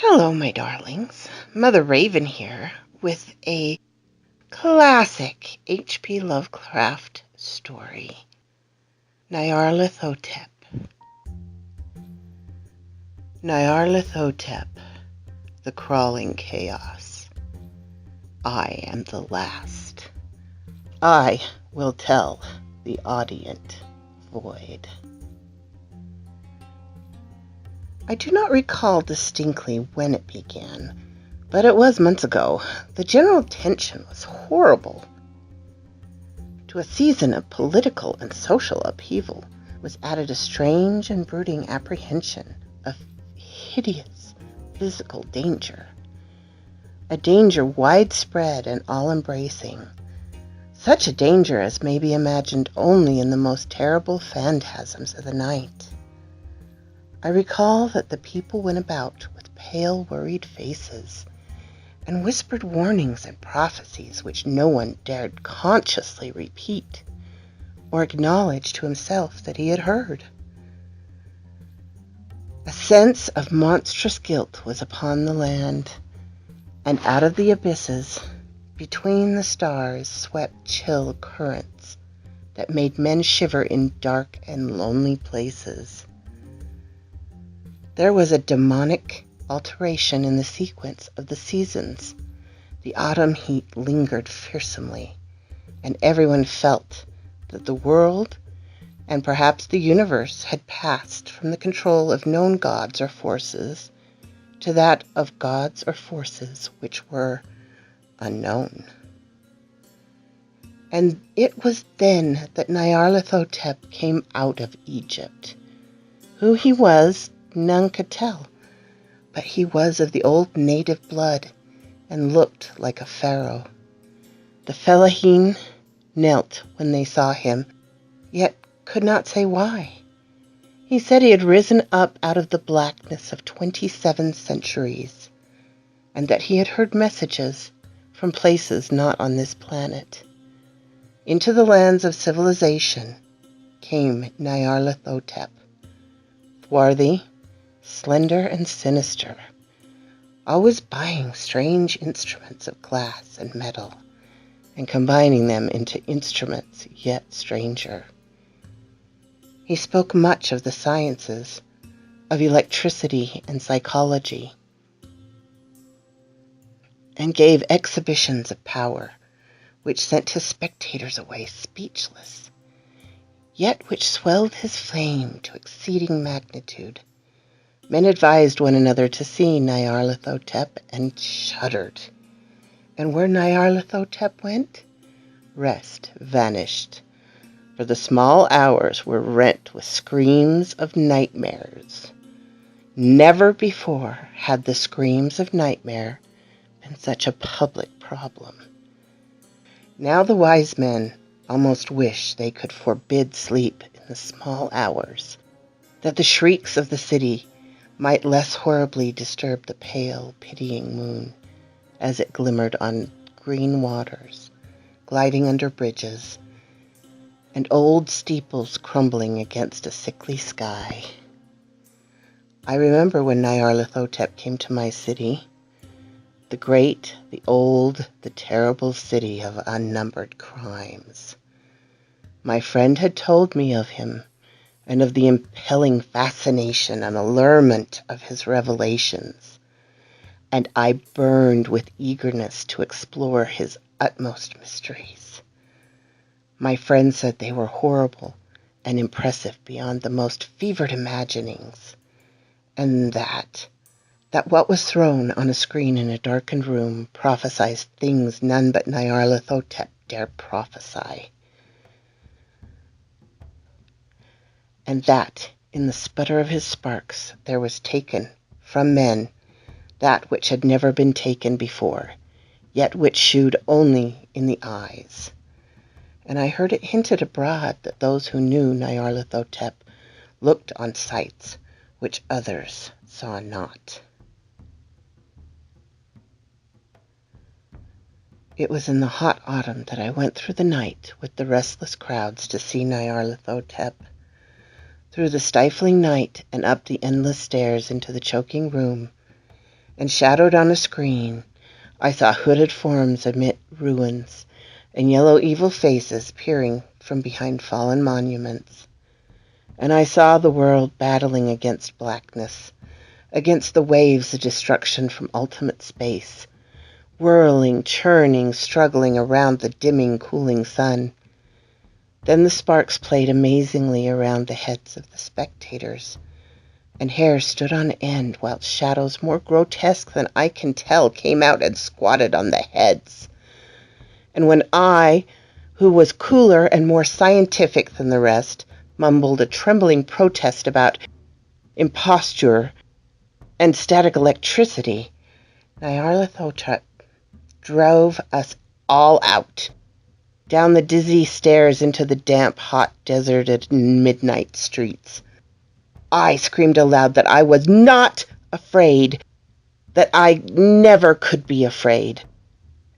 Hello, my darlings. Mother Raven here with a classic HP Lovecraft story, Nyarlathotep. Nyarlathotep, the crawling chaos. I am the last. I will tell the audient void. I do not recall distinctly when it began, but it was months ago. The general tension was horrible. To a season of political and social upheaval was added a strange and brooding apprehension of hideous physical danger. A danger widespread and all-embracing. Such a danger as may be imagined only in the most terrible phantasms of the night. I recall that the people went about with pale, worried faces and whispered warnings and prophecies which no one dared consciously repeat or acknowledge to himself that he had heard. A sense of monstrous guilt was upon the land, and out of the abysses, between the stars, swept chill currents that made men shiver in dark and lonely places. There was a demonic alteration in the sequence of the seasons. The autumn heat lingered fearsomely, and everyone felt that the world, and perhaps the universe, had passed from the control of known gods or forces to that of gods or forces which were unknown. And it was then that Nyarlathotep came out of Egypt. Who he was, none could tell, but he was of the old native blood and looked like a pharaoh. The fellaheen knelt when they saw him, yet could not say why. He said he had risen up out of the blackness of 27 centuries, and that he had heard messages from places not on this planet. Into the lands of civilization came Nyarlathotep, swarthy, slender and sinister, always buying strange instruments of glass and metal, and combining them into instruments yet stranger. He spoke much of the sciences, of electricity and psychology, and gave exhibitions of power, which sent his spectators away speechless, yet which swelled his fame to exceeding magnitude. Men advised one another to see Nyarlathotep and shuddered. And where Nyarlathotep went, rest vanished, for the small hours were rent with screams of nightmares. Never before had the screams of nightmare been such a public problem. Now the wise men almost wish they could forbid sleep in the small hours, that the shrieks of the city might less horribly disturb the pale, pitying moon as it glimmered on green waters, gliding under bridges, and old steeples crumbling against a sickly sky. I remember when Nyarlathotep came to my city, the great, the old, the terrible city of unnumbered crimes. My friend had told me of him, and of the impelling fascination and allurement of his revelations, and I burned with eagerness to explore his utmost mysteries. My friend said they were horrible and impressive beyond the most fevered imaginings, and that what was thrown on a screen in a darkened room prophesied things none but Nyarlathotep dared prophesy. And that, in the sputter of his sparks, there was taken from men that which had never been taken before, yet which shewed only in the eyes. And I heard it hinted abroad that those who knew Nyarlathotep looked on sights which others saw not. It was in the hot autumn that I went through the night with the restless crowds to see Nyarlathotep. Through the stifling night and up the endless stairs into the choking room, and shadowed on a screen, I saw hooded forms amid ruins, and yellow evil faces peering from behind fallen monuments. And I saw the world battling against blackness, against the waves of destruction from ultimate space, whirling, churning, struggling around the dimming, cooling sun. Then the sparks played amazingly around the heads of the spectators, and hair stood on end, while shadows more grotesque than I can tell came out and squatted on the heads. And when I, who was cooler and more scientific than the rest, mumbled a trembling protest about imposture and static electricity, Nyarlathotep drove us all out, down the dizzy stairs into the damp, hot, deserted midnight streets. I screamed aloud that I was not afraid, that I never could be afraid,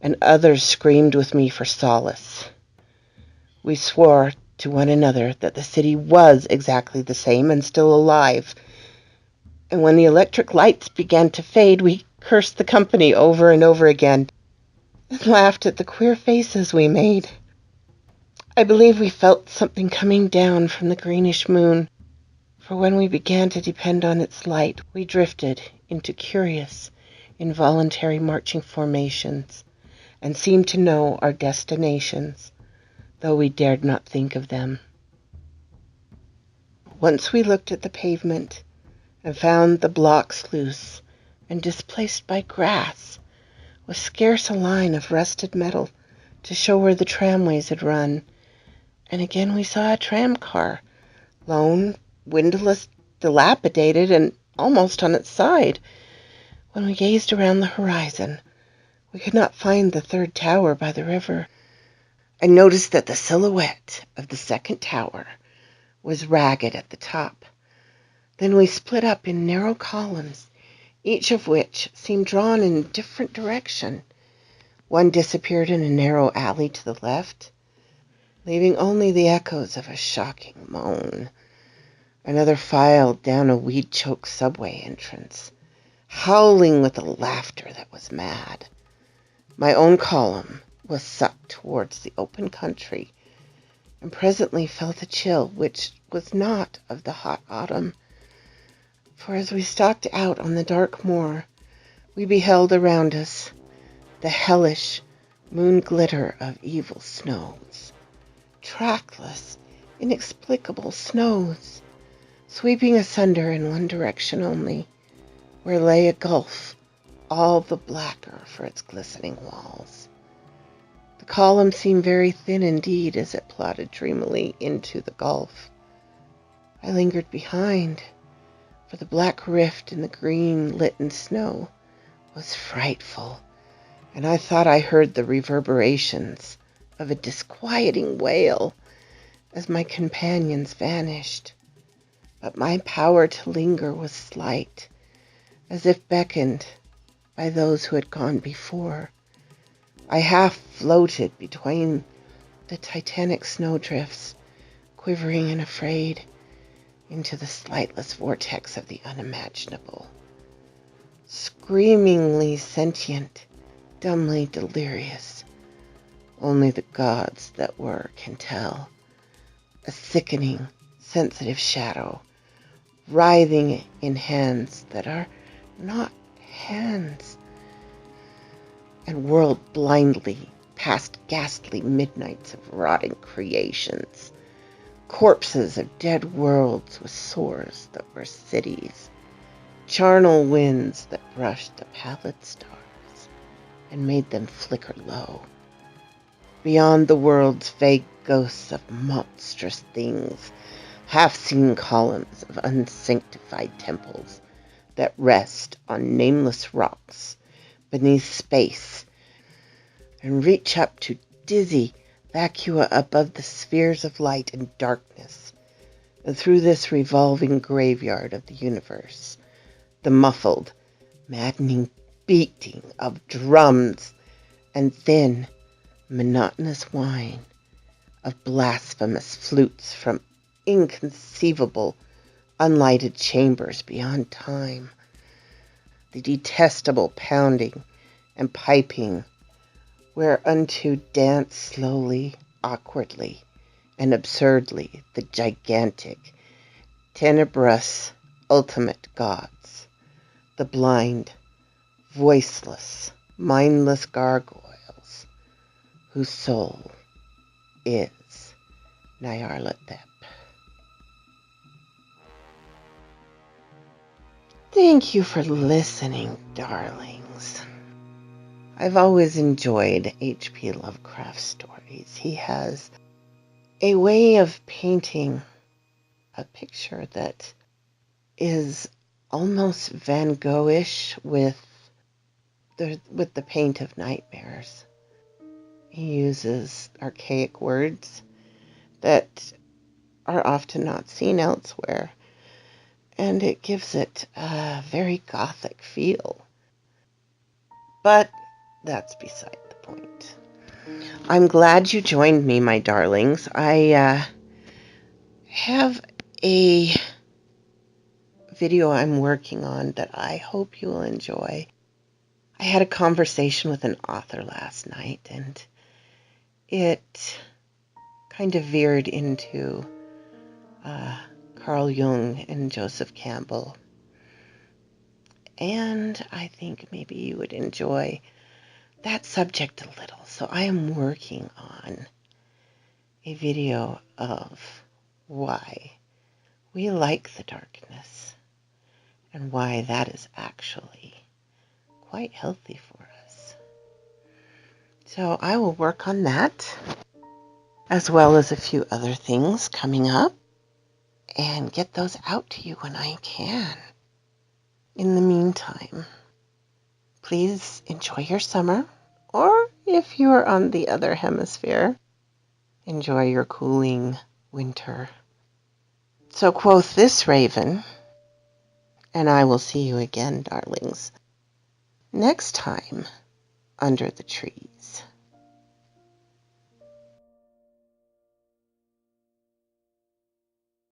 and others screamed with me for solace. We swore to one another that the city was exactly the same and still alive, and when the electric lights began to fade, we cursed the company over and over again, and laughed at the queer faces we made. I believe we felt something coming down from the greenish moon, for when we began to depend on its light, we drifted into curious, involuntary marching formations, and seemed to know our destinations, though we dared not think of them. Once we looked at the pavement, and found the blocks loose and displaced by grass, with scarce a line of rusted metal to show where the tramways had run. And again we saw a tram car, lone, windowless, dilapidated, and almost on its side. When we gazed around the horizon, we could not find the third tower by the river. I noticed that the silhouette of the second tower was ragged at the top. Then we split up in narrow columns, each of which seemed drawn in a different direction. One disappeared in a narrow alley to the left, leaving only the echoes of a shocking moan. Another filed down a weed-choked subway entrance, howling with a laughter that was mad. My own column was sucked towards the open country, and presently felt a chill which was not of the hot autumn. For as we stalked out on the dark moor, we beheld around us the hellish moon glitter of evil snows, trackless, inexplicable snows, sweeping asunder in one direction only, where lay a gulf all the blacker for its glistening walls. The column seemed very thin indeed as it plodded dreamily into the gulf. I lingered behind, for the black rift in the green-litten snow was frightful, and I thought I heard the reverberations of a disquieting wail as my companions vanished. But my power to linger was slight, as if beckoned by those who had gone before. I half floated between the titanic snowdrifts, quivering and afraid, into the slightless vortex of the unimaginable. Screamingly sentient, dumbly delirious. Only the gods that were can tell. A sickening, sensitive shadow, writhing in hands that are not hands, and whirled blindly past ghastly midnights of rotting creations, corpses of dead worlds with sores that were cities, charnel winds that brushed the pallid stars and made them flicker low. Beyond the world's vague ghosts of monstrous things, half-seen columns of unsanctified temples that rest on nameless rocks beneath space and reach up to dizzy vacua above the spheres of light and darkness. And through this revolving graveyard of the universe, the muffled, maddening beating of drums and thin, monotonous whine of blasphemous flutes from inconceivable, unlighted chambers beyond time. the detestable pounding and piping, whereunto dance slowly, awkwardly, and absurdly the gigantic, tenebrous, ultimate gods, the blind, voiceless, mindless gargoyles, whose soul is Nyarlathotep. Thank you for listening, darlings. I've always enjoyed HP Lovecraft stories. He has a way of painting a picture that is almost Van Gogh-ish with the paint of nightmares. He uses archaic words that are often not seen elsewhere, and it gives it a very gothic feel. But that's beside the point. I'm glad you joined me, my darlings. I have a video I'm working on that I hope you will enjoy. I had a conversation with an author last night, and it kind of veered into Carl Jung and Joseph Campbell. And I think maybe you would enjoy that subject a little. So I am working on a video of why we like the darkness and why that is actually quite healthy for us. So I will work on that, as well as a few other things coming up, and get those out to you when I can. In the meantime, please enjoy your summer, or if you're on the other hemisphere, enjoy your cooling winter. So quoth this raven, and I will see you again, darlings, next time under the trees.